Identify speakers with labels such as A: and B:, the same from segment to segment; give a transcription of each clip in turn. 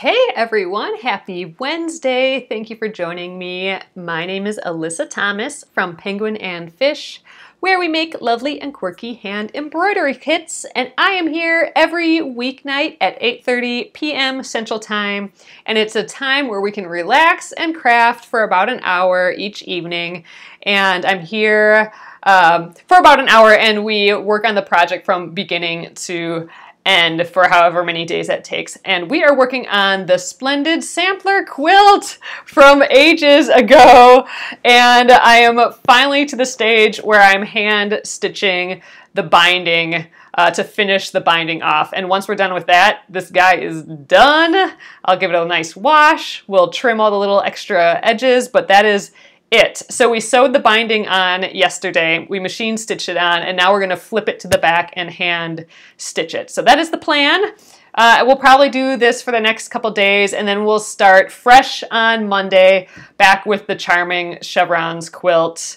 A: Hey everyone, happy Wednesday. Thank you for joining me. My name is Alyssa Thomas from Penguin and Fish, where we make lovely and quirky hand embroidery kits, and I am here every weeknight at 8:30 p.m. Central Time, and it's a time where we can relax and craft for about an hour each evening, and I'm here for about an hour, and we work on the project from beginning to end for however many days that takes. And we are working on the Splendid Sampler Quilt from ages ago. And I am finally to the stage where I'm hand stitching the binding to finish the binding off. And once we're done with that, this guy is done. I'll give it a nice wash. We'll trim all the little extra edges, but that is it. So we sewed the binding on yesterday, we machine stitched it on, and now we're going to flip it to the back and hand stitch it. So that is the plan. We'll probably do this for the next couple days, and then we'll start fresh on Monday back with the Charming Chevrons quilt,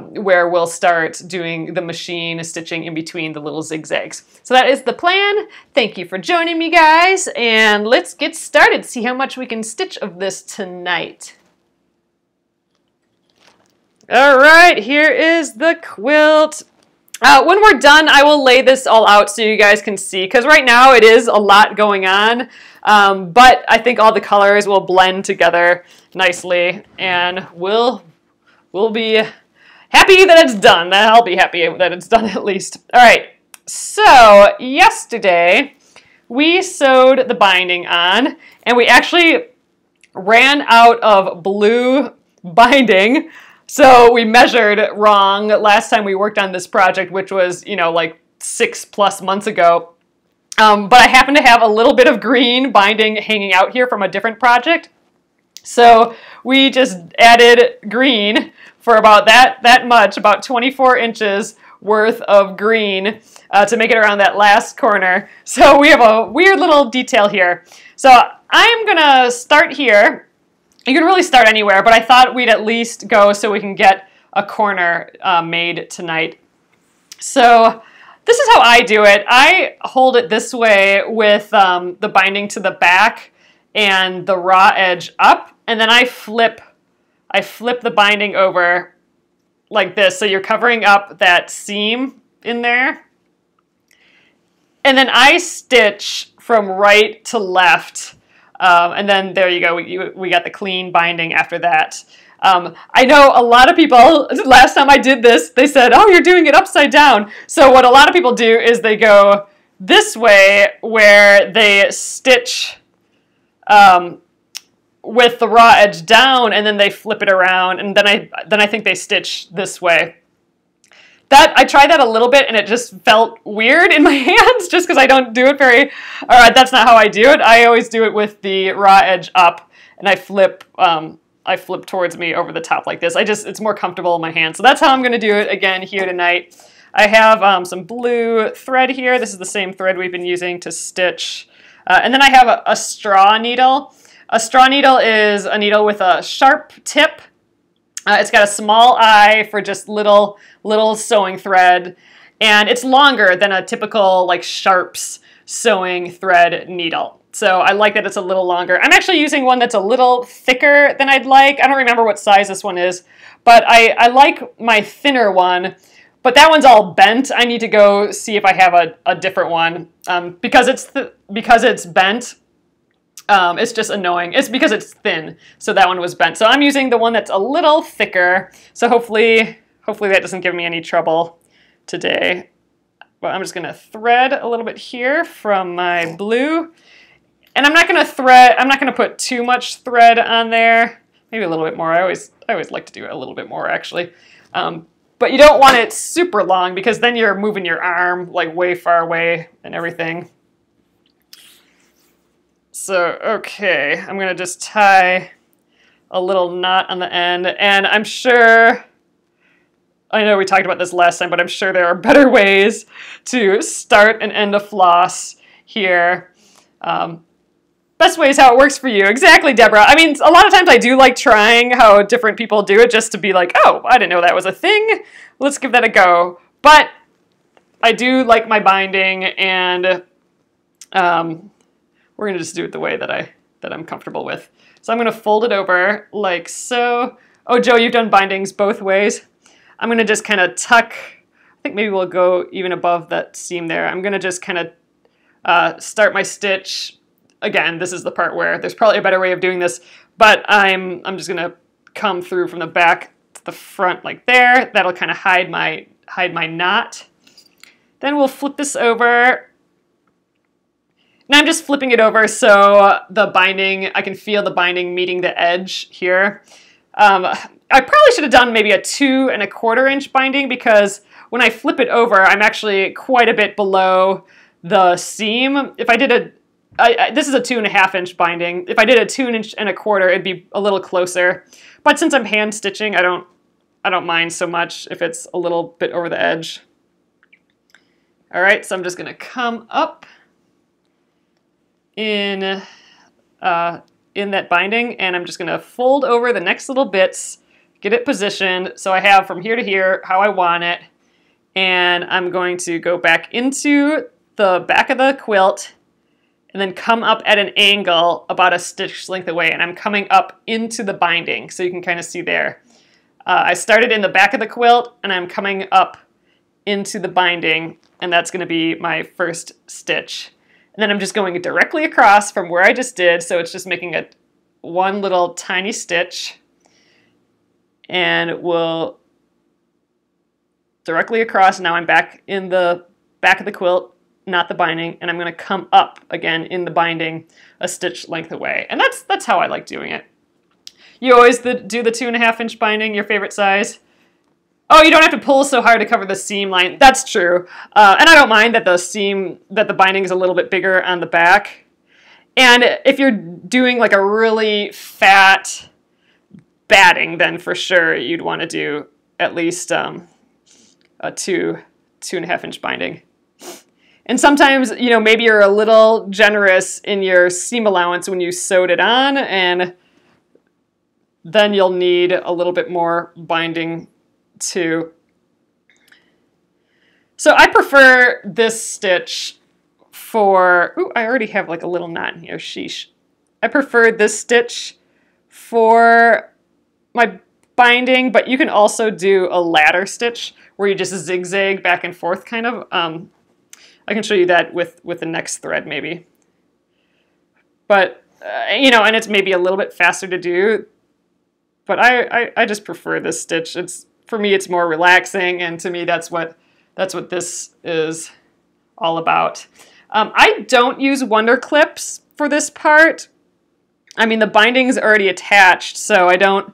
A: where we'll start doing the machine stitching in between the little zigzags. So that is the plan. Thank you for joining me, guys, and let's get started, see how much we can stitch of this tonight. All right, here is the quilt. When we're done, I will lay this all out so you guys can see, because right now it is a lot going on, but I think all the colors will blend together nicely, and we'll be happy that it's done. I'll be happy that it's done at least. All right, so yesterday we sewed the binding on, and we actually ran out of blue binding. So we measured wrong last time we worked on this project, which was, like 6+ months ago. But I happen to have a little bit of green binding hanging out here from a different project. So we just added green for about that much, about 24 inches worth of green to make it around that last corner. So we have a weird little detail here. So I'm gonna start here. You can really start anywhere, but I thought we'd at least go so we can get a corner made tonight. So this is how I do it. I hold it this way with the binding to the back and the raw edge up, and then I flip the binding over like this, so you're covering up that seam in there. And then I stitch from right to left. And then there you go, we got the clean binding after that. I know a lot of people, last time I did this, they said, oh, you're doing it upside down. So what a lot of people do is they go this way, where they stitch with the raw edge down, and then they flip it around, and then I think they stitch this way. I tried that a little bit, and it just felt weird in my hands, just because I don't do it that's not how I do it. I always do it with the raw edge up, and I flip towards me over the top like this. It's more comfortable in my hand. So that's how I'm going to do it again here tonight. I have some blue thread here. This is the same thread we've been using to stitch. And then I have a straw needle. A straw needle is a needle with a sharp tip. It's got a small eye for just little sewing thread, and it's longer than a typical Sharps sewing thread needle. So I like that it's a little longer. I'm actually using one that's a little thicker than I'd like. I don't remember what size this one is, but I like my thinner one, but that one's all bent. I need to go see if I have a different one, because it's bent. It's just annoying. It's because it's thin, so that one was bent. So I'm using the one that's a little thicker, so hopefully that doesn't give me any trouble today. But I'm just going to thread a little bit here from my blue. And I'm not going to put too much thread on there. Maybe a little bit more. I always like to do it a little bit more, actually. But you don't want it super long, because then you're moving your arm way far away and everything. So, okay, I'm going to just tie a little knot on the end, and I know we talked about this last time, but I'm sure there are better ways to start and end a floss here. Best way is how it works for you. Exactly, Deborah. I mean, a lot of times I do like trying how different people do it, just to be like, oh, I didn't know that was a thing. Let's give that a go. But I do like my binding, and we're gonna just do it the way that I'm comfortable with. So I'm gonna fold it over like so. Oh, Joe, you've done bindings both ways. I'm gonna just kind of tuck, I think maybe we'll go even above that seam there. I'm gonna just kind of start my stitch. Again, this is the part where there's probably a better way of doing this, but I'm just gonna come through from the back to the front like there. That'll kind of hide my knot. Then we'll flip this over. And I'm just flipping it over so the binding, I can feel the binding meeting the edge here. I probably should have done maybe a 2 1/4 inch binding, because when I flip it over, I'm actually quite a bit below the seam. If I did this is a 2 1/2 inch binding. If I did a 2 1/4, it'd be a little closer. But since I'm hand stitching, I don't mind so much if it's a little bit over the edge. All right, so I'm just gonna come up in that binding, and I'm just gonna fold over the next little bits, get it positioned so I have from here to here how I want it, and I'm going to go back into the back of the quilt and then come up at an angle about a stitch length away, and I'm coming up into the binding, so you can kind of see there. I started in the back of the quilt and I'm coming up into the binding, and that's going to be my first stitch. And then I'm just going directly across from where I just did, so it's just making one little tiny stitch, and we'll directly across. Now I'm back in the back of the quilt, not the binding, and I'm going to come up again in the binding a stitch length away. And that's how I like doing it. You always do the 2 1/2 inch binding, your favorite size. Oh, you don't have to pull so hard to cover the seam line. That's true. And I don't mind that the binding is a little bit bigger on the back. And if you're doing like a really fat batting, then for sure you'd want to do at least a 2 1/2 inch binding. And sometimes, you know, maybe you're a little generous in your seam allowance when you sewed it on, and then you'll need a little bit more binding too. So I prefer this stitch for, ooh, I already have like a little knot in here, sheesh. I prefer this stitch for my binding, but you can also do a ladder stitch where you just zigzag back and forth kind of. I can show you that with the next thread maybe. But, you know, and it's maybe a little bit faster to do, but I just prefer this stitch. For me, it's more relaxing, and to me, that's what this is all about. I don't use Wonder Clips for this part. I mean, the binding's already attached, so I don't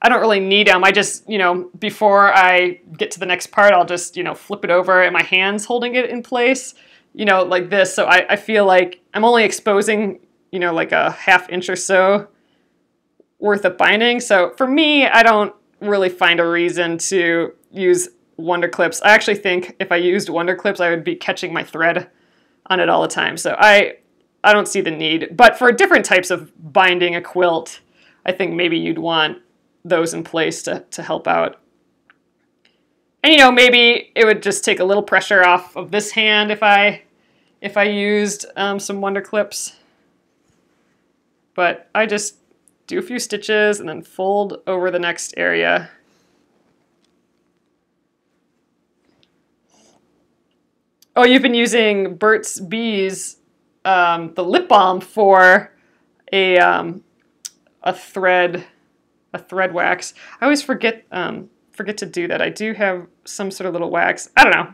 A: really need them. I just, you know, before I get to the next part, I'll just, you know, flip it over and my hand's holding it in place, you know, like this. So I feel like I'm only exposing, you know, like a 1/2 inch or so worth of binding. So for me, I don't really find a reason to use Wonder Clips. I actually think if I used Wonder Clips, I would be catching my thread on it all the time. So I don't see the need. But for different types of binding a quilt, I think maybe you'd want those in place to help out. And, you know, maybe it would just take a little pressure off of this hand if I used some Wonder Clips. But I just do a few stitches and then fold over the next area. Oh, you've been using Burt's Bees, the lip balm for a thread wax. I always forget to do that. I do have some sort of little wax. I don't know.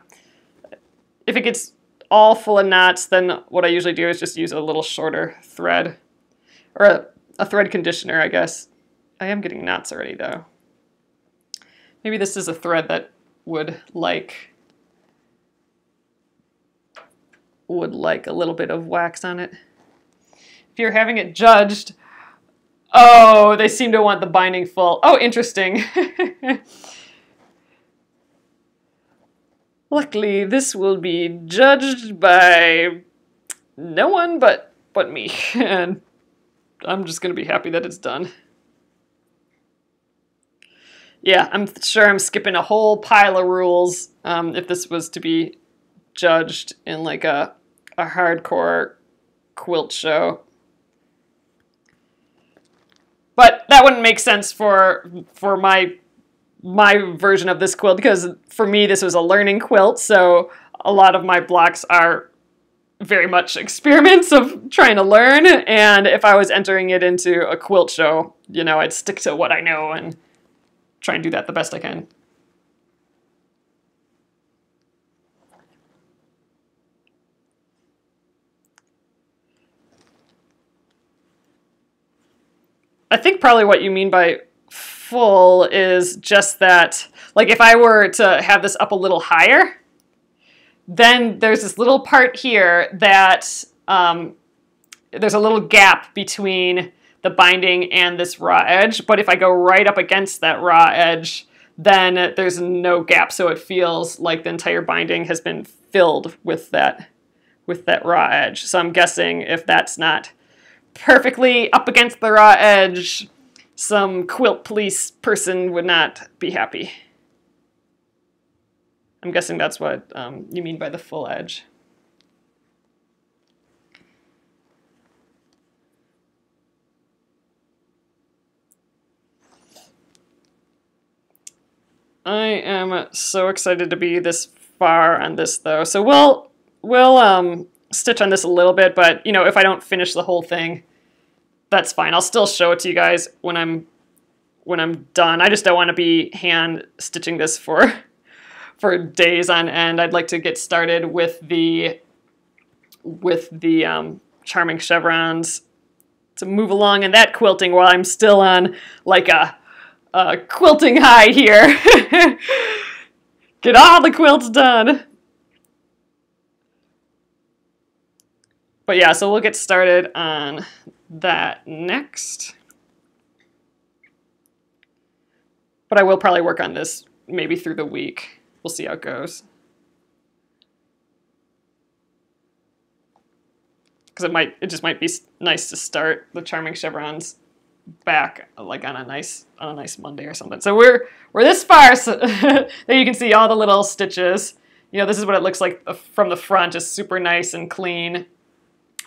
A: If it gets all full of knots, then what I usually do is just use a little shorter thread, or a thread conditioner, I guess. I am getting knots already, though. Maybe this is a thread that would like a little bit of wax on it. If you're having it judged, oh, they seem to want the binding full. Oh, interesting. Luckily, this will be judged by no one but me, and I'm just going to be happy that it's done. Yeah, I'm sure I'm skipping a whole pile of rules if this was to be judged in like a hardcore quilt show. But that wouldn't make sense for my version of this quilt, because for me this was a learning quilt, so a lot of my blocks are very much experiments of trying to learn, and if I was entering it into a quilt show, you know, I'd stick to what I know and try and do that the best I can. I think probably what you mean by full is just that, like if I were to have this up a little higher, then there's this little part here that there's a little gap between the binding and this raw edge, but if I go right up against that raw edge, then there's no gap, so it feels like the entire binding has been filled with that raw edge. So I'm guessing if that's not perfectly up against the raw edge, some quilt police person would not be happy. I'm guessing that's what you mean by the full edge. I am so excited to be this far on this though. So we'll stitch on this a little bit, but you know, if I don't finish the whole thing, that's fine. I'll still show it to you guys when I'm done. I just don't want to be hand stitching this for days on end. I'd like to get started with the charming chevrons to move along in that quilting while I'm still on like a quilting high here. Get all the quilts done. But yeah, so we'll get started on that next. But I will probably work on this maybe through the week. We'll see how it goes. Because it just might be nice to start the charming chevrons back like on a nice Monday or something. So we're this far, so there you can see all the little stitches. You know, this is what it looks like from the front, just super nice and clean.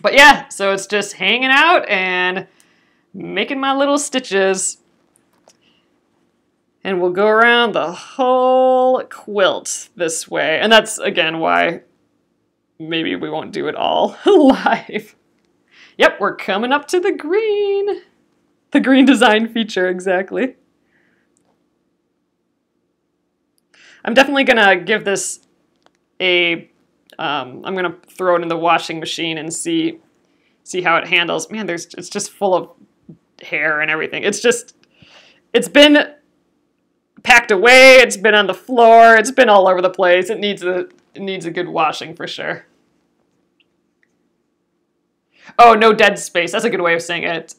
A: But yeah, so it's just hanging out and making my little stitches. And we'll go around the whole quilt this way. And that's, again, why maybe we won't do it all live. Yep, we're coming up to the green. The green design feature, exactly. I'm definitely going to give this a... I'm going to throw it in the washing machine and see how it handles. Man, it's just full of hair and everything. It's been packed away, it's been on the floor, it's been all over the place. It needs a good washing for sure. Oh, no dead space. That's a good way of saying it,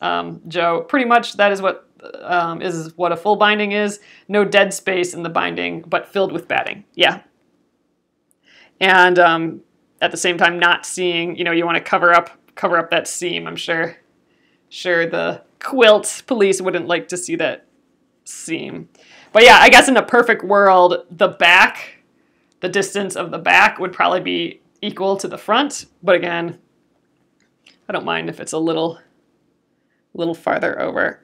A: Joe. Pretty much that is what a full binding is. No dead space in the binding, but filled with batting. Yeah. And at the same time, not seeing, you know, you want to cover up that seam. I'm sure the quilt police wouldn't like to see that seam. But yeah, I guess in a perfect world, the distance of the back would probably be equal to the front. But again, I don't mind if it's a little farther over.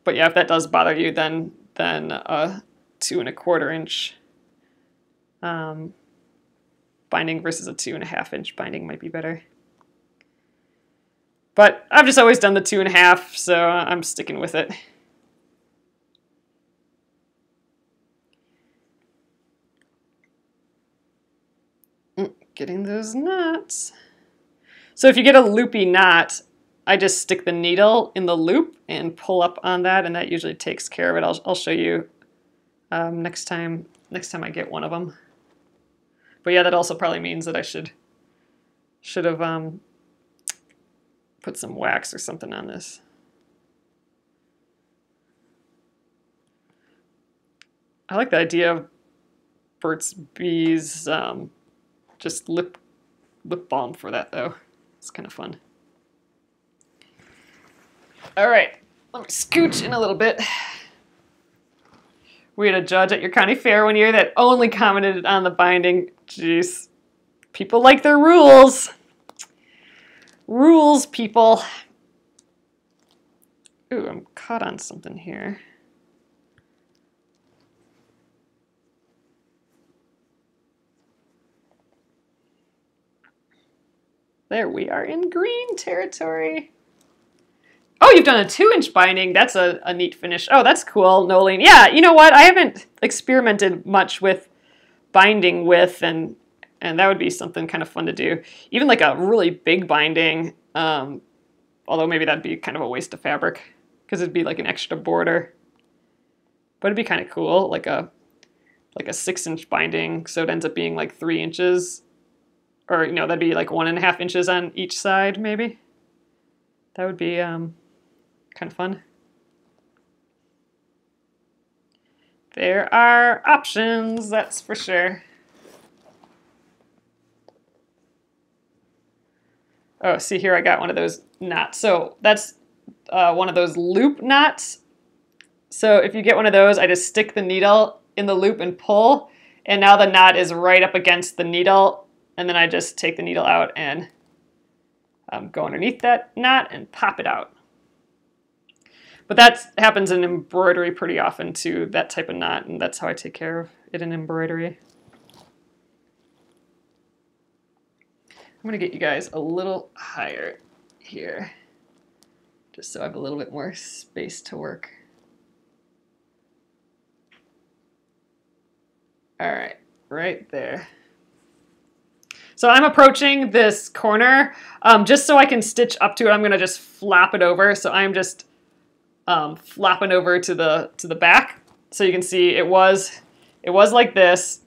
A: But yeah, if that does bother you, then a 2 1/4 inch binding versus a 2 1/2 inch binding might be better. But I've just always done the 2 1/2, so I'm sticking with it. Getting those knots. So if you get a loopy knot, I just stick the needle in the loop and pull up on that, and that usually takes care of it. I'll show you next time I get one of them. But yeah, that also probably means that I should have put some wax or something on this. I like the idea of Burt's Bees just lip balm for that though. It's kind of fun. All right, let me scooch in a little bit. We had a judge at your county fair one year that only commented on the binding. Jeez, people like their rules. Rules, people. Ooh, I'm caught on something here. There, we are in green territory. Oh, you've done a 2-inch binding. That's a neat finish. Oh, that's cool, Nolene. Yeah, you know what? I haven't experimented much with binding width, and that would be something kind of fun to do. Even like a really big binding, although maybe that'd be kind of a waste of fabric because it'd be like an extra border. But it'd be kind of cool, like a 6-inch binding, so it ends up being like 3 inches, or you know, that'd be like 1.5 inches on each side, maybe. That would be kind of fun. There are options, that's for sure. Oh, see here, I got one of those knots. So that's one of those loop knots. So if you get one of those, I just stick the needle in the loop and pull, and now the knot is right up against the needle, and then I just take the needle out and go underneath that knot and pop it out. But that happens in embroidery pretty often too, that type of knot, and that's how I take care of it in embroidery. I'm gonna get you guys a little higher here, just so I have a little bit more space to work. All right, right there. So I'm approaching this corner, just so I can stitch up to it. I'm gonna just flop it over. So I'm just flopping over to the back, so you can see it was like this,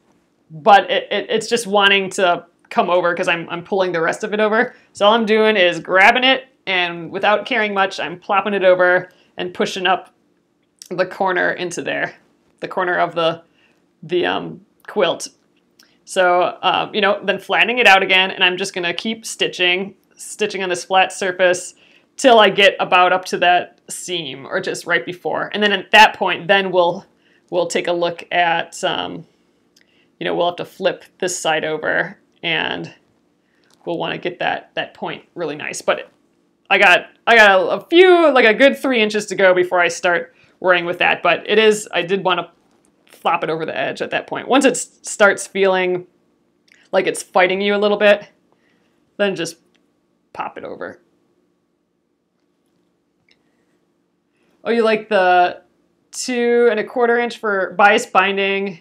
A: but it's just wanting to come over because I'm pulling the rest of it over. So all I'm doing is grabbing it, and without caring much, I'm plopping it over and pushing up the corner into there, the corner of the quilt. So you know, then flattening it out again, and I'm just gonna keep stitching on this flat surface till I get about up to that seam, or just right before. And then at that point, then we'll take a look at, you know, we'll have to flip this side over, and we'll want to get that point really nice. But I got a few, like a good 3 inches to go before I start worrying with that. But I did want to flop it over the edge at that point. Once it starts feeling like it's fighting you a little bit, then just pop it over. Oh, you like the 2 1/4 inch for bias binding?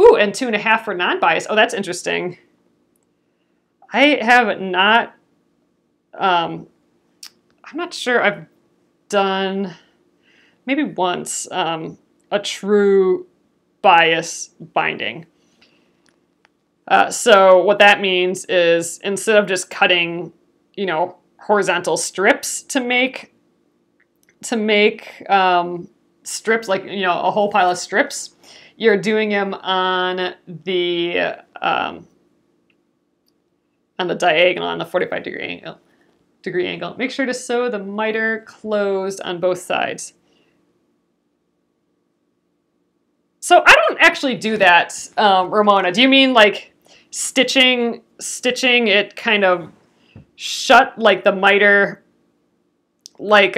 A: Ooh, and 2 1/2 for non-bias. Oh, that's interesting. I have not, I'm not sure I've done, maybe once, a true bias binding. So what that means is, instead of just cutting, you know, horizontal strips to make strips, like, you know, a whole pile of strips, you're doing them on the diagonal, on the 45-degree angle. Make sure to sew the miter closed on both sides. So I don't actually do that, Ramona. Do you mean like stitching it kind of shut, like the miter, like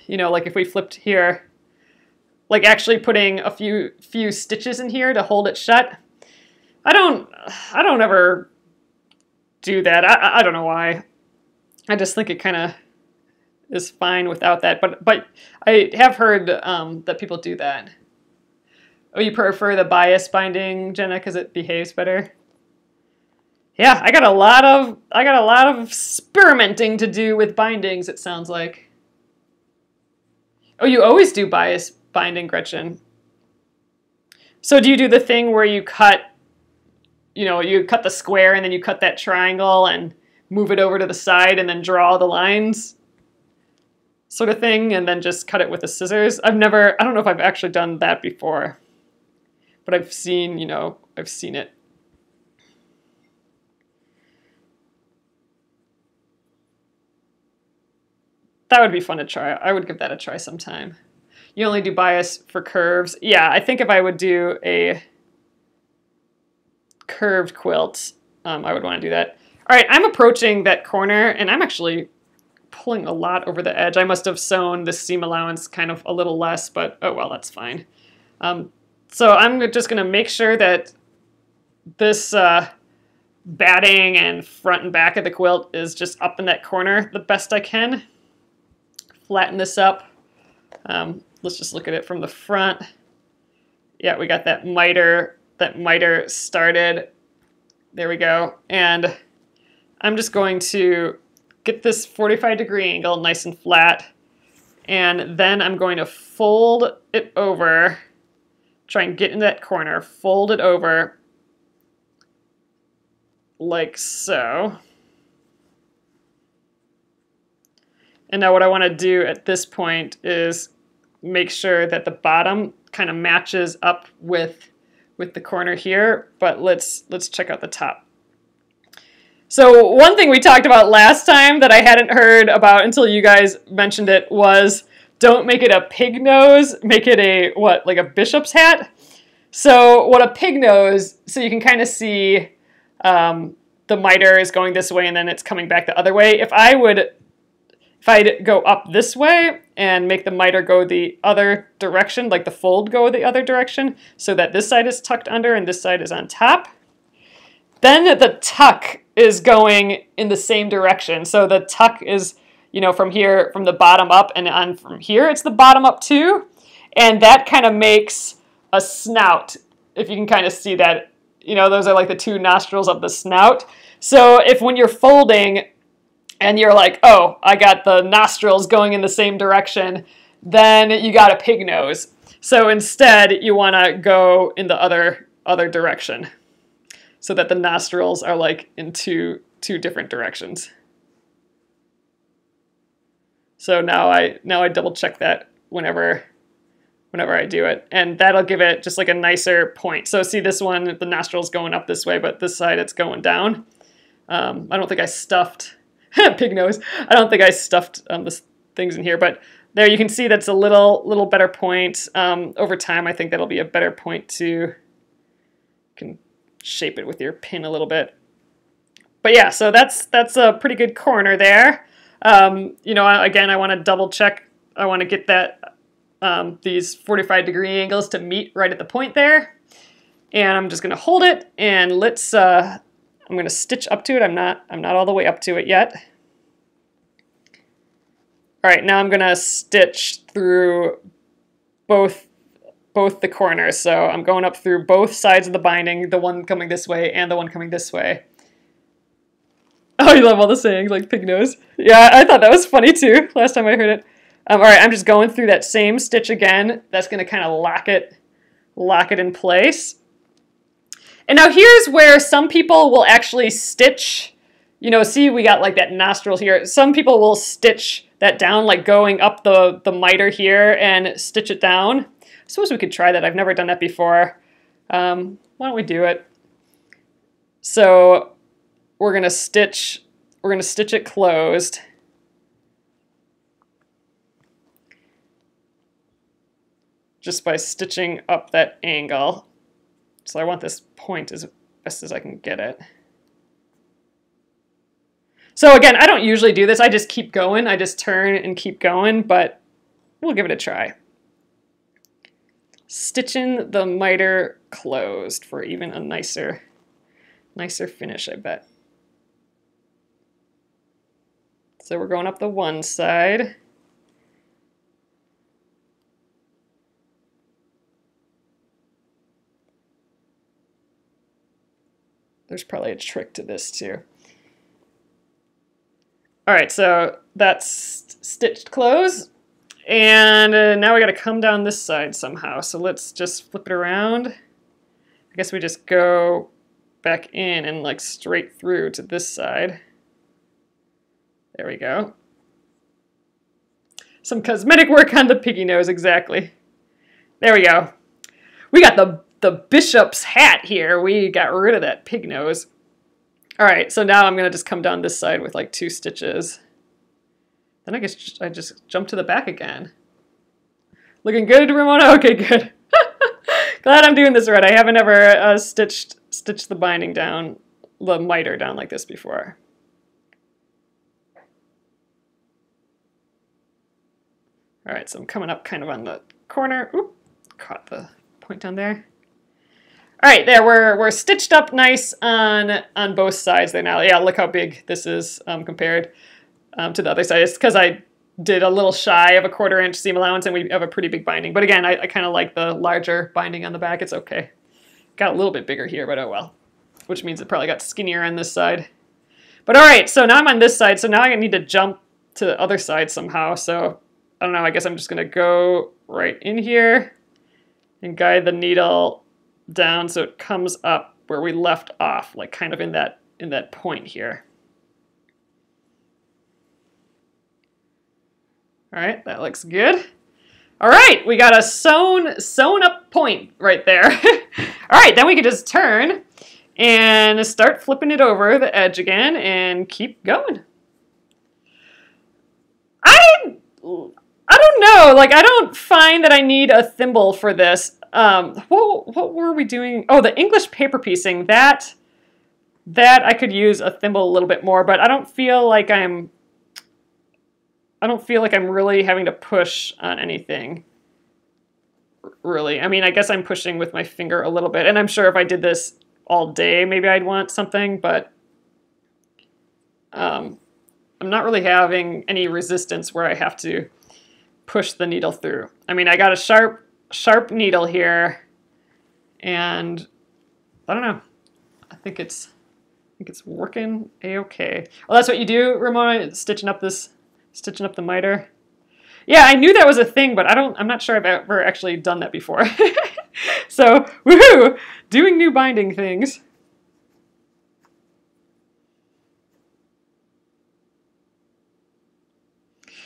A: you know, like if we flipped here, like actually putting a few stitches in here to hold it shut? I don't ever do that. I don't know why. I just think it kind of is fine without that. But I have heard that people do that. Oh, you prefer the bias binding, Jenna, because it behaves better? Yeah, I got a lot of experimenting to do with bindings, it sounds like. Oh, you always do bias binding, Gretchen. So do you do the thing where you cut, you know, you cut the square and then you cut that triangle and move it over to the side and then draw the lines sort of thing, and then just cut it with the scissors? I don't know if I've actually done that before, but I've seen, you know, I've seen it. That would be fun to try. I would give that a try sometime. You only do bias for curves. Yeah, I think if I would do a curved quilt, I would want to do that. All right, I'm approaching that corner, and I'm actually pulling a lot over the edge. I must have sewn the seam allowance kind of a little less, but oh well, that's fine. So I'm just going to make sure that this batting and front and back of the quilt is just up in that corner the best I can. Flatten this up. Let's just look at it from the front. Yeah, we got that miter started. There we go. And I'm just going to get this 45-degree angle nice and flat. And then I'm going to fold it over, try and get in that corner, fold it over like so. And now what I want to do at this point is make sure that the bottom kind of matches up with the corner here, but let's check out the top. So one thing we talked about last time that I hadn't heard about until you guys mentioned it was don't make it a pig nose, make it a, what, like a bishop's hat? So what a pig nose, so you can kind of see the miter is going this way and then it's coming back the other way. If I'd go up this way and make the miter go the other direction, like the fold go the other direction, so that this side is tucked under and this side is on top, then the tuck is going in the same direction. So the tuck is, you know, from here, from the bottom up, and on from here, it's the bottom up too. And that kind of makes a snout, if you can kind of see that. You know, those are like the two nostrils of the snout. So if when you're folding and you're like, oh, I got the nostrils going in the same direction, then you got a pig nose. So instead, you want to go in the other direction, so that the nostrils are like in two different directions. So now I double check that whenever I do it, and that'll give it just like a nicer point. So see this one, the nostril's going up this way, but this side it's going down. I don't think I stuffed pig nose. I don't think I stuffed the things in here, but there you can see that's a little better point. Over time, I think that'll be a better point to, you can shape it with your pin a little bit. But yeah, so that's a pretty good corner there. You know, again, I want to double check. I want to get that these 45-degree angles to meet right at the point there. And I'm just going to hold it, and let's I'm going to stitch up to it. I'm not all the way up to it yet. All right, now I'm going to stitch through both the corners. So I'm going up through both sides of the binding, the one coming this way and the one coming this way. Oh, you love all the sayings like pig nose. Yeah, I thought that was funny too last time I heard it. All right, I'm just going through that same stitch again. That's going to kind of lock it in place. And now here's where some people will actually stitch, you know, see we got like that nostril here. Some people will stitch that down, like going up the miter here and stitch it down. I suppose we could try that. I've never done that before. Why don't we do it? So we're gonna stitch it closed. Just by stitching up that angle. So I want this point as best as I can get it. So again, I don't usually do this. I just keep going. I just turn and keep going, but we'll give it a try. Stitching the miter closed for even a nicer finish, I bet. So we're going up the one side. There's probably a trick to this too. All right, so that's stitched close. And now we got to come down this side somehow. So let's just flip it around. I guess we just go back in and like straight through to this side. There we go. Some cosmetic work on the piggy nose, exactly. There we go. We got the bishop's hat here. We got rid of that pig nose. All right, so now I'm going to just come down this side with like 2 stitches. Then I guess I just jump to the back again. Looking good, Ramona? Okay, good. Glad I'm doing this right. I haven't ever stitched the binding down, the miter down like this before. All right, so I'm coming up kind of on the corner. Oop, caught the point down there. All right, there, we're stitched up nice on both sides there now. Yeah, look how big this is compared to the other side. It's because I did a little shy of a 1/4 inch seam allowance and we have a pretty big binding. But again, I kind of like the larger binding on the back. It's okay. Got a little bit bigger here, but oh well. Which means it probably got skinnier on this side. But all right, so now I'm on this side, so now I need to jump to the other side somehow. So I don't know, I guess I'm just gonna go right in here and guide the needle down so it comes up where we left off, like kind of in that point here. All right, that looks good. All right, we got a sewn up point right there. All right, then we can just turn and start flipping it over the edge again and keep going. I don't know, like I don't find that I need a thimble for this. What were we doing? Oh, the English paper piecing, that I could use a thimble a little bit more, but I don't feel like I'm really having to push on anything. Really. I mean, I guess I'm pushing with my finger a little bit, and I'm sure if I did this all day, maybe I'd want something, but I'm not really having any resistance where I have to push the needle through. I mean, I got a sharp needle here, and I don't know. I think it's working a-okay. Well, that's what you do, Ramona, stitching up the miter. Yeah, I knew that was a thing, but I'm not sure I've ever actually done that before. So, woohoo! Doing new binding things.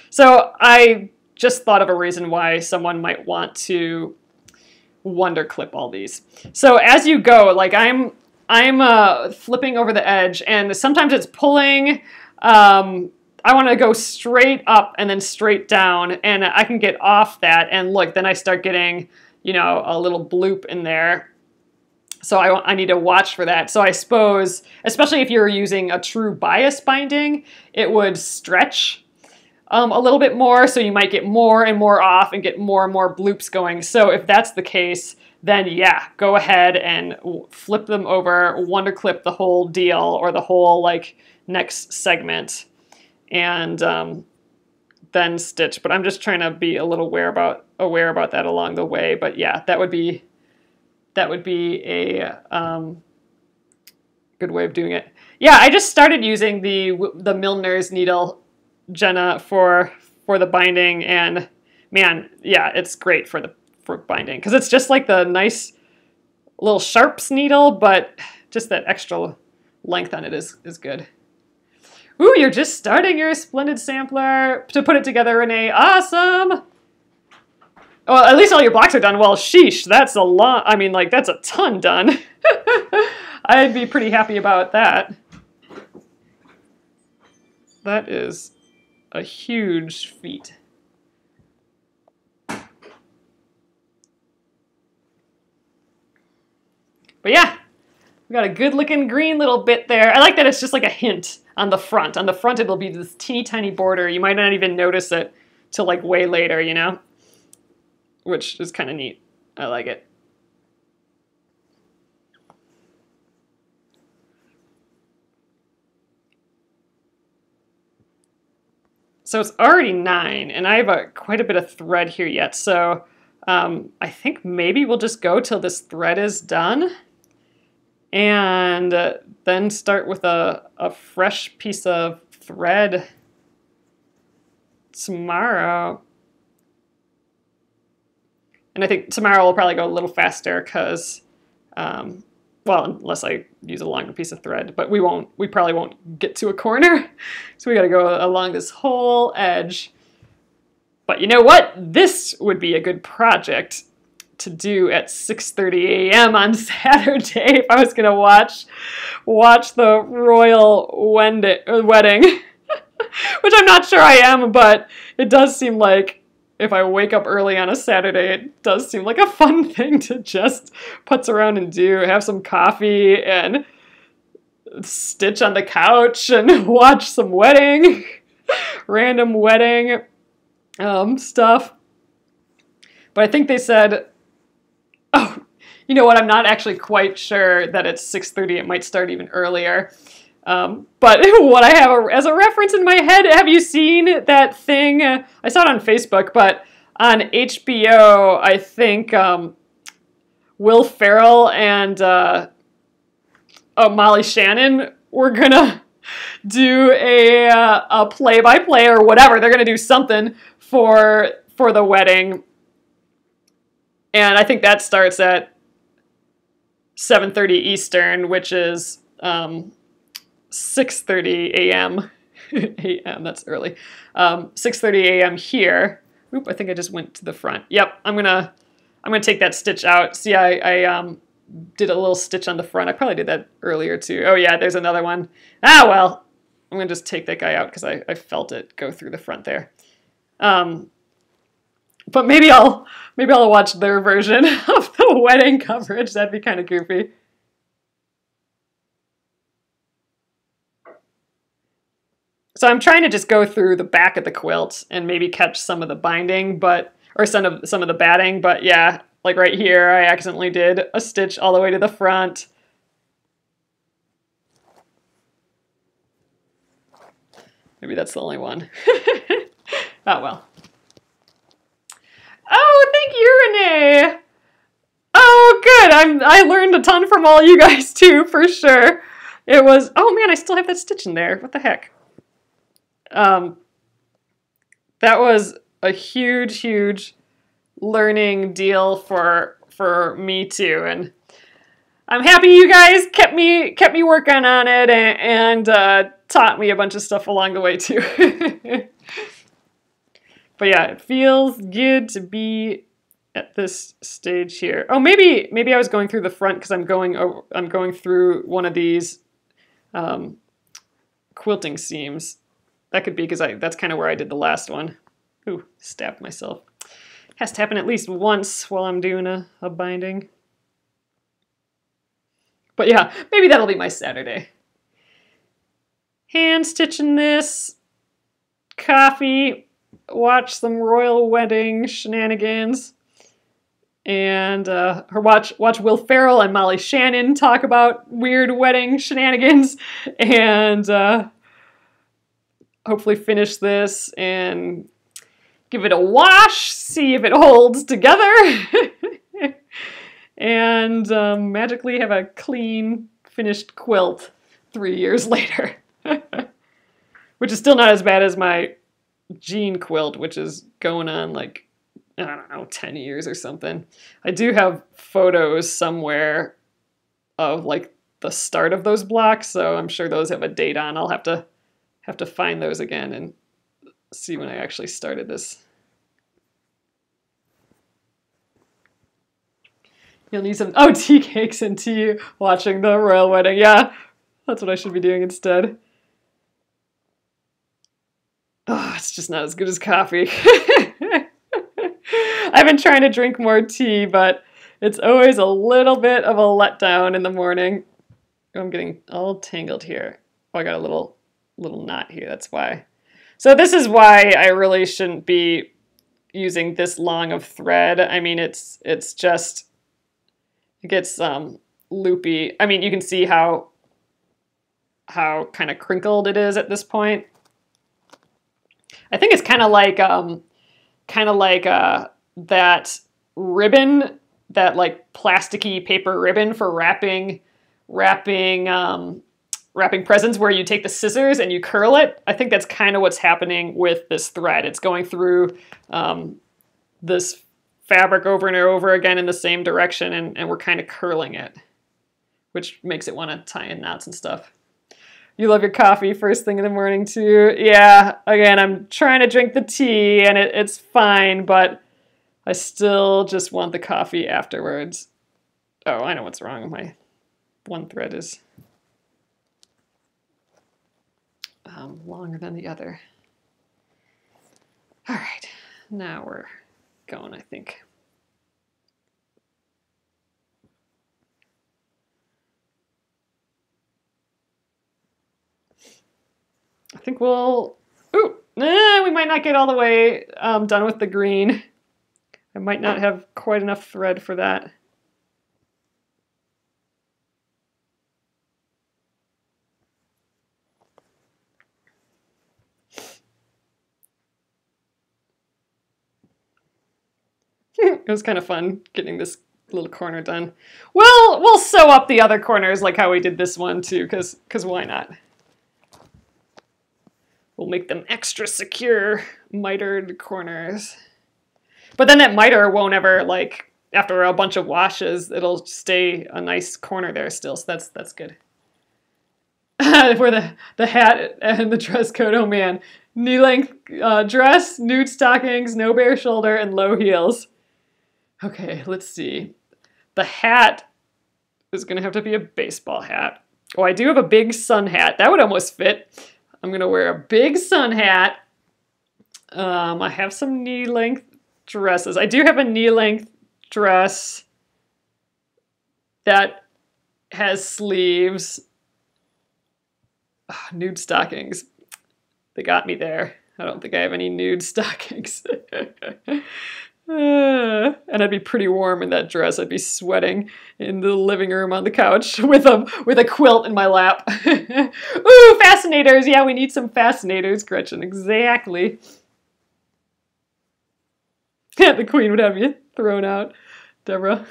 A: So I just thought of a reason why someone might want to wonder clip all these. So as you go, like I'm flipping over the edge, and sometimes it's pulling. I want to go straight up and then straight down, and I can get off that, and look, then I start getting, you know, a little bloop in there. So I need to watch for that. So I suppose, especially if you're using a true bias binding, it would stretch a little bit more, so you might get more and more off and get more and more bloops going. So if that's the case, then yeah, go ahead and flip them over, wonder clip the whole deal or the whole like next segment, and then stitch. But I'm just trying to be a little aware about that along the way. But yeah, that would be a good way of doing it. Yeah, I just started using the Milner's needle, Jenna, for the binding, and man, yeah, it's great for binding because it's just like the nice little sharps needle, but just that extra length on it is good. Ooh, you're just starting your Splendid Sampler to put it together, Renee. Awesome! Well, at least all your blocks are done. Well, sheesh, that's a lot. I mean, like, that's a ton done. I'd be pretty happy about that. That is a huge feat. But yeah, we got a good looking green little bit there. I like that it's just like a hint on the front. On the front, it'll be this teeny tiny border. You might not even notice it till like way later, you know? Which is kind of neat. I like it. So it's already 9, and I have quite a bit of thread here yet. So I think maybe we'll just go till this thread is done, and then start with a fresh piece of thread tomorrow. And I think tomorrow will probably go a little faster because, well, unless I use a longer piece of thread, but we probably won't get to a corner. So we got to go along this whole edge. But you know what? This would be a good project to do at 6:30 a.m. on Saturday if I was going to watch the royal wedding, which I'm not sure I am, but it does seem like if I wake up early on a Saturday, it does seem like a fun thing to just putz around and do. Have some coffee and stitch on the couch and watch some wedding, random wedding. stuff. But I think they said, oh, you know what? I'm not actually quite sure that it's 6:30. It might start even earlier. But what I have as a reference in my head, have you seen that thing? I saw it on Facebook, but on HBO, I think Will Ferrell and Molly Shannon were gonna do a play-by-play or whatever. They're gonna do something for the wedding, and I think that starts at 7:30 Eastern, which is 6:30 a.m. a.m. That's early. 6:30 a.m. here. Oop! I think I just went to the front. Yep. I'm gonna take that stitch out. See, I did a little stitch on the front. I probably did that earlier too. Oh yeah, there's another one. Ah well, I'm gonna just take that guy out because I felt it go through the front there. But maybe I'll watch their version of the wedding coverage. That'd be kind of goofy. So I'm trying to just go through the back of the quilt and maybe catch some of the binding, or some of the batting. But yeah, like right here, I accidentally did a stitch all the way to the front. Maybe that's the only one. Oh well. Oh, thank you, Renee. Oh, good. I learned a ton from all you guys too, for sure. It was, oh man, I still have that stitch in there. What the heck? That was a huge learning deal for me too, and I'm happy you guys kept me working on it and taught me a bunch of stuff along the way too. But yeah, it feels good to be at this stage here. Oh, maybe I was going through the front because I'm going through one of these quilting seams. That could be because that's kind of where I did the last one. Ooh, stabbed myself. Has to happen at least once while I'm doing a binding. But yeah, maybe that'll be my Saturday. Hand stitching this. Coffee. Watch some royal wedding shenanigans. And watch Will Ferrell and Molly Shannon talk about weird wedding shenanigans. And hopefully finish this and give it a wash, see if it holds together, and magically have a clean, finished quilt 3 years later. Which is still not as bad as my jean quilt, which is going on like, I don't know, 10 years or something. I do have photos somewhere of like the start of those blocks, so I'm sure those have a date on. I'll have to find those again and see when I actually started this. You'll need some tea cakes and tea watching the royal wedding. Yeah, that's what I should be doing instead. Oh, it's just not as good as coffee. I've been trying to drink more tea, but it's always a little bit of a letdown in the morning. Oh, I'm getting all tangled here. Oh, I got a little knot here, that's why. So this is why I really shouldn't be using this long of thread. I mean, it's just, it gets loopy. I mean, you can see how kind of crinkled it is at this point. I think it's kind of like that ribbon, that like plasticky paper ribbon for wrapping presents, where you take the scissors and you curl it. I think that's kind of what's happening with this thread. It's going through this fabric over and over again in the same direction, and we're kind of curling it, which makes it want to tie in knots and stuff. You love your coffee first thing in the morning too. Yeah, again, I'm trying to drink the tea and it's fine, but I still just want the coffee afterwards. Oh, I know what's wrong. My one thread is longer than the other. All right, now we're going, I think. I think we'll, ooh, We might not get all the way done with the green. I might not have quite enough thread for that. It was kind of fun getting this little corner done. Well, we'll sew up the other corners like how we did this one too, because why not? We'll make them extra secure, mitered corners. But then that miter won't ever, like, after a bunch of washes, it'll stay a nice corner there still, so that's good. For the hat and the dress code, oh man. Knee-length dress, nude stockings, no bare shoulder, and low heels. Okay, let's see. The hat is going to have to be a baseball hat. Oh, I do have a big sun hat. That would almost fit. I'm going to wear a big sun hat. I have some knee-length dresses. I do have a knee-length dress that has sleeves. Nude stockings. They got me there. I don't think I have any nude stockings. And I'd be pretty warm in that dress. I'd be sweating in the living room on the couch with a quilt in my lap. Ooh, fascinators! Yeah, we need some fascinators, Gretchen. Exactly. The queen would have you thrown out, Deborah.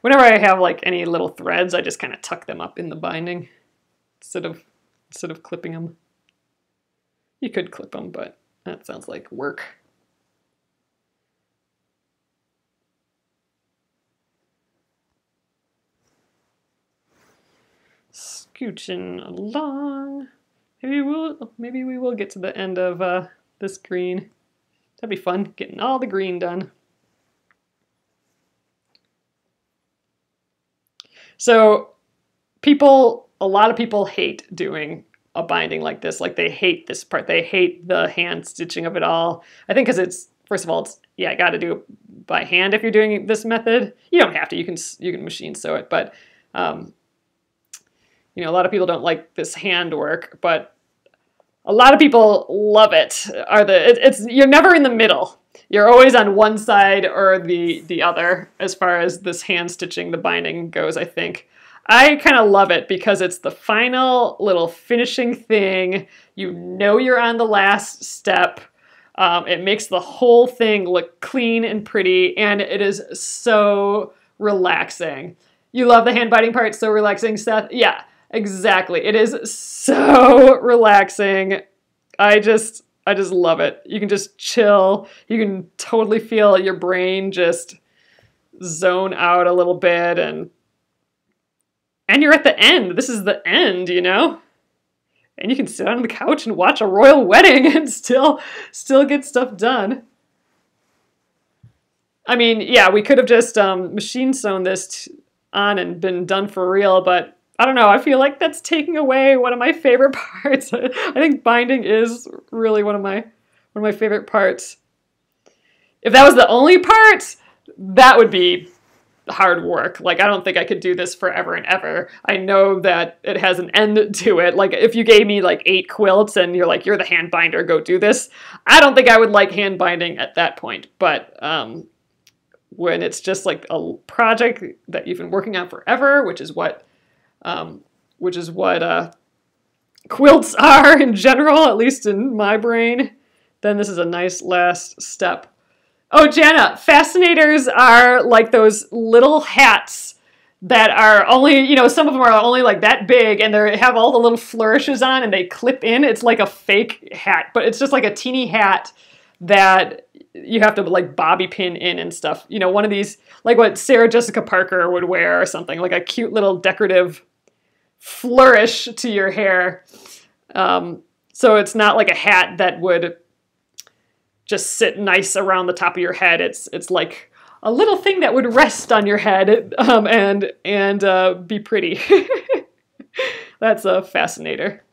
A: Whenever I have like any little threads, I just kind of tuck them up in the binding instead of clipping them. You could clip them, but that sounds like work. Scooching along. Maybe we will get to the end of this green. That'd be fun, getting all the green done. So a lot of people hate doing a binding like this. Like they hate this part. They hate the hand stitching of it all. I think because it's, first of all, I got to do it by hand if you're doing this method. You don't have to. You can machine sew it, but you know, a lot of people don't like this hand work, but a lot of people love it. You're never in the middle. You're always on one side or the other as far as this hand stitching, the binding goes, I think. I kind of love it because it's the final little finishing thing. You know you're on the last step. It makes the whole thing look clean and pretty, and it is so relaxing. You love the hand binding part, so relaxing, Seth? Yeah, exactly. It is so relaxing. I just love it. You can just chill. You can totally feel your brain just zone out a little bit, and you're at the end. This is the end, you know? And you can sit on the couch and watch a royal wedding and still get stuff done. I mean, yeah, we could have just machine sewn this on and been done for real, but I don't know. I feel like that's taking away one of my favorite parts. I think binding is really one of my favorite parts. If that was the only part, that would be hard work. Like, I don't think I could do this forever and ever. I know that it has an end to it. Like, if you gave me like 8 quilts and you're like, you're the hand binder, go do this, I don't think I would like hand binding at that point. But when it's just like a project that you've been working on forever, which is what quilts are in general, at least in my brain, then this is a nice last step. Oh, Jana, fascinators are like those little hats that are only, you know, some of them are only like that big and they have all the little flourishes on and they clip in. It's like a fake hat, but it's just like a teeny hat that you have to like bobby pin in and stuff. You know, one of these, like what Sarah Jessica Parker would wear or something, like a cute little decorative flourish to your hair. So it's not like a hat that would just sit nice around the top of your head. It's like a little thing that would rest on your head and be pretty. That's a fascinator.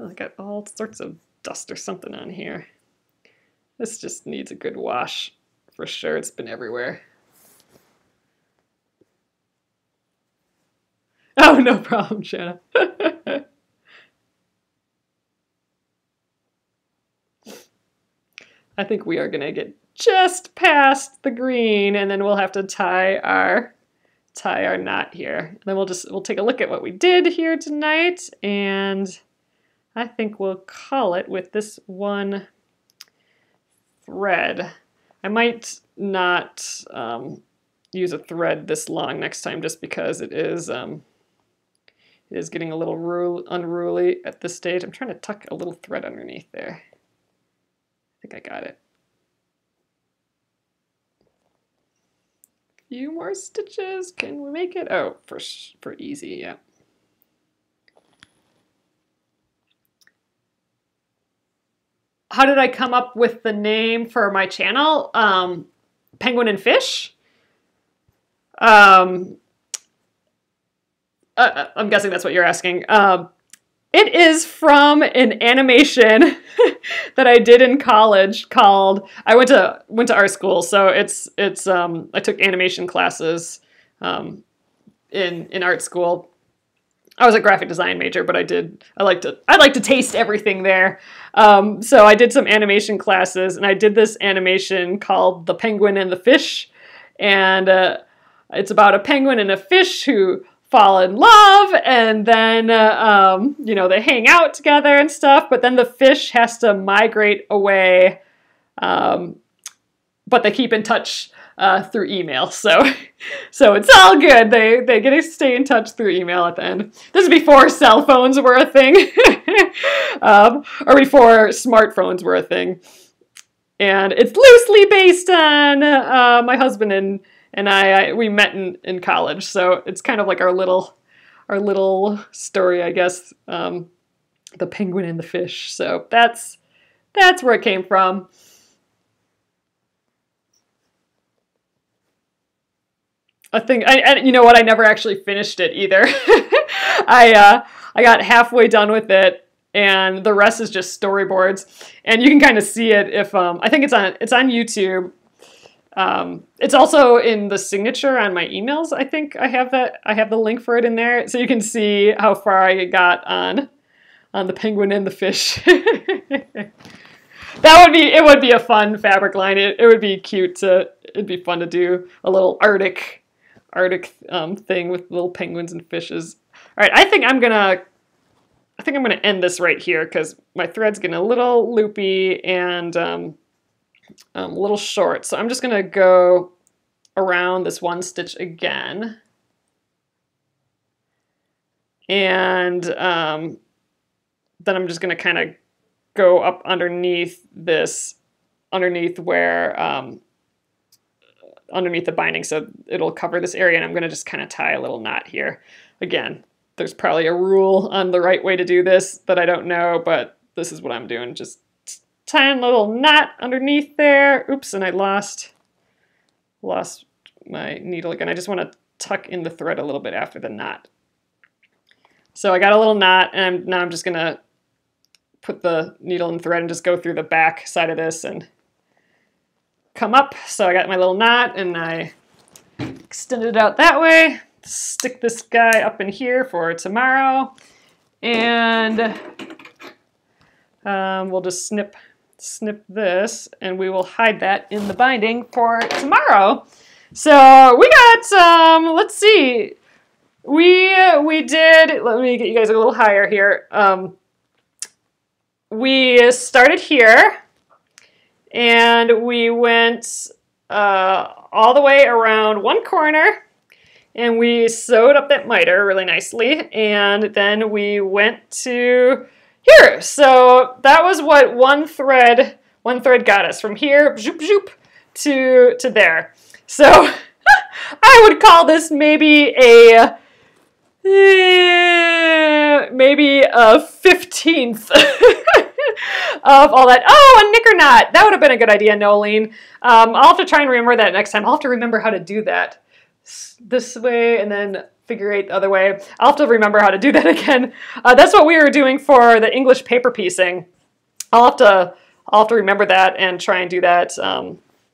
A: I got all sorts of dust or something on here. This just needs a good wash for sure. It's been everywhere. Oh, no problem, Shanna. I think we are gonna get just past the green, and then we'll have to tie our knot here. And then we'll take a look at what we did here tonight, and I think we'll call it with this one thread. I might not use a thread this long next time, just because it is getting a little unruly at this stage. I'm trying to tuck a little thread underneath there. I think I got it. A few more stitches. Can we make it? Oh, for easy, yeah. How did I come up with the name for my channel? Penguin and Fish? I'm guessing that's what you're asking. It is from an animation that I did in college called, I went to art school, so I took animation classes in art school. I was a graphic design major, but I like to taste everything there. So I did some animation classes, and I did this animation called The Penguin and the Fish, and it's about a penguin and a fish who fall in love, and then you know, they hang out together and stuff, but then the fish has to migrate away, but they keep in touch through email, so it's all good. They get to stay in touch through email at the end. This is before cell phones were a thing, or before smartphones were a thing, and it's loosely based on my husband and we met in college, so it's kind of like our little story, I guess. The penguin and the fish. So that's where it came from. I think, and you know what? I never actually finished it either. I got halfway done with it, and the rest is just storyboards. And you can kind of see it if I think it's on YouTube. It's also in the signature on my emails. I think I have the link for it in there, so you can see how far I got on the penguin and the fish. It would be a fun fabric line. It would be cute it'd be fun to do a little Arctic thing with little penguins and fishes. All right, I think I'm gonna end this right here, because my thread's getting a little loopy and a little short. So I'm just gonna go around this one stitch again, and then I'm just gonna kind of go up underneath where underneath the binding, so it'll cover this area, and I'm gonna just kind of tie a little knot here. Again, there's probably a rule on the right way to do this that I don't know, but this is what I'm doing. Just tying a little knot underneath there. Oops, and I lost my needle again. I just want to tuck in the thread a little bit after the knot. So I got a little knot, and now I'm just gonna put the needle and thread and just go through the back side of this and come up. So I got my little knot, and I extended it out that way. Stick this guy up in here for tomorrow, and we'll just snip this, and we will hide that in the binding for tomorrow. So we got let's see, we did, let me get you guys a little higher here. We started here, and we went all the way around one corner, and we sewed up that miter really nicely, and then we went to here. So that was what one thread got us, from here zoop zoop to there. So I would call this maybe a 15th of all that. Oh, a knicker knot. That would have been a good idea, Nolene. I'll have to try and remember that next time. I'll have to remember how to do that. This way, and then figure eight the other way. I'll have to remember how to do that again. That's what we were doing for the English paper piecing. I'll have to remember that and try and do that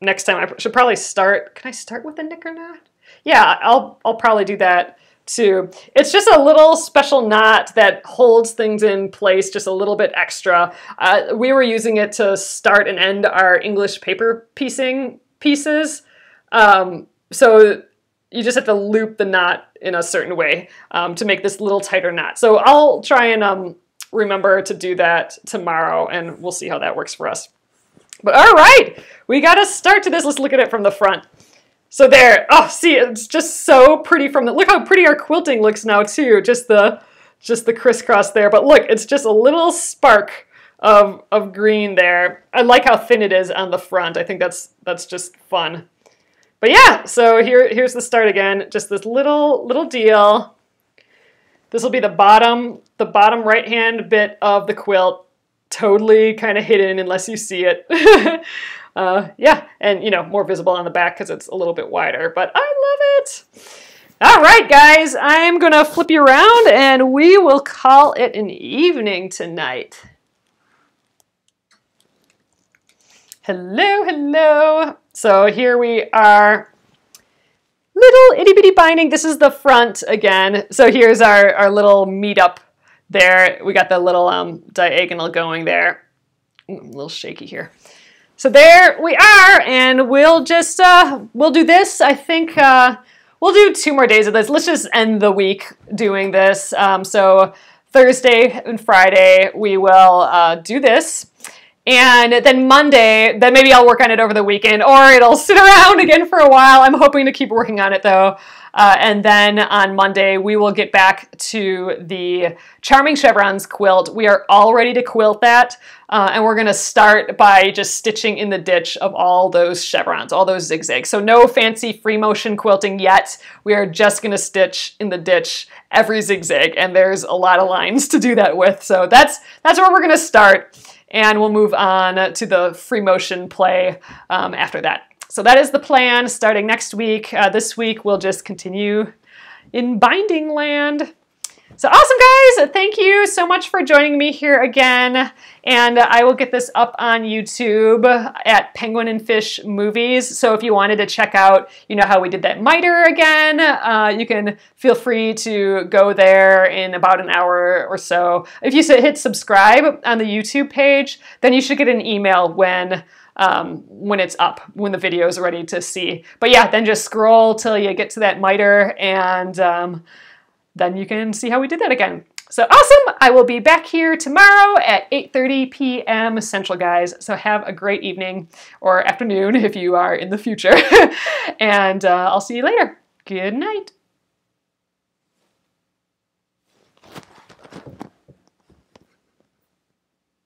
A: next time. I should probably start. Can I start with a knicker knot? Yeah, I'll probably do that too. It's just a little special knot that holds things in place just a little bit extra. We were using it to start and end our English paper piecing pieces. So you just have to loop the knot in a certain way to make this little tighter knot. So I'll try and remember to do that tomorrow, and we'll see how that works for us. But all right, we got to start to this. Let's look at it from the front. So there, oh, see, it's just so pretty from the, look how pretty our quilting looks now too, just the crisscross there. But look, it's just a little spark of green there. I like how thin it is on the front. I think that's just fun. But yeah, so here's the start again, just this little deal. This will be the bottom right-hand bit of the quilt, totally kind of hidden unless you see it. Yeah, and you know, more visible on the back because it's a little bit wider, but I love it. All right, guys, I'm gonna flip you around and we will call it an evening tonight. Hello, hello. So here we are, little itty bitty binding. This is the front again. So here's our little meetup there. We got the little diagonal going there. Ooh, I'm a little shaky here. So there we are, and we'll just, we'll do this. I think we'll do 2 more days of this. Let's just end the week doing this. So Thursday and Friday, we will do this. And then Monday, then maybe I'll work on it over the weekend, or it'll sit around again for a while. I'm hoping to keep working on it though. And then on Monday, we will get back to the Charming Chevrons quilt. We are all ready to quilt that. And we're gonna start by just stitching in the ditch of all those chevrons, all those zigzags. So no fancy free motion quilting yet. We are just gonna stitch in the ditch every zigzag, and there's a lot of lines to do that with. So that's where we're gonna start. And we'll move on to the free motion play after that. So that is the plan starting next week. This week we'll just continue in binding land. So awesome, guys. Thank you so much for joining me here again. And I will get this up on YouTube at Penguin and Fish Movies. So if you wanted to check out, you know, how we did that miter again, you can feel free to go there in about an hour or so. If you hit subscribe on the YouTube page, then you should get an email when it's up, when the video is ready to see. But yeah, then just scroll till you get to that miter, and then you can see how we did that again. So awesome! I will be back here tomorrow at 8:30 p.m. Central, guys. So have a great evening or afternoon if you are in the future. And I'll see you later. Good night.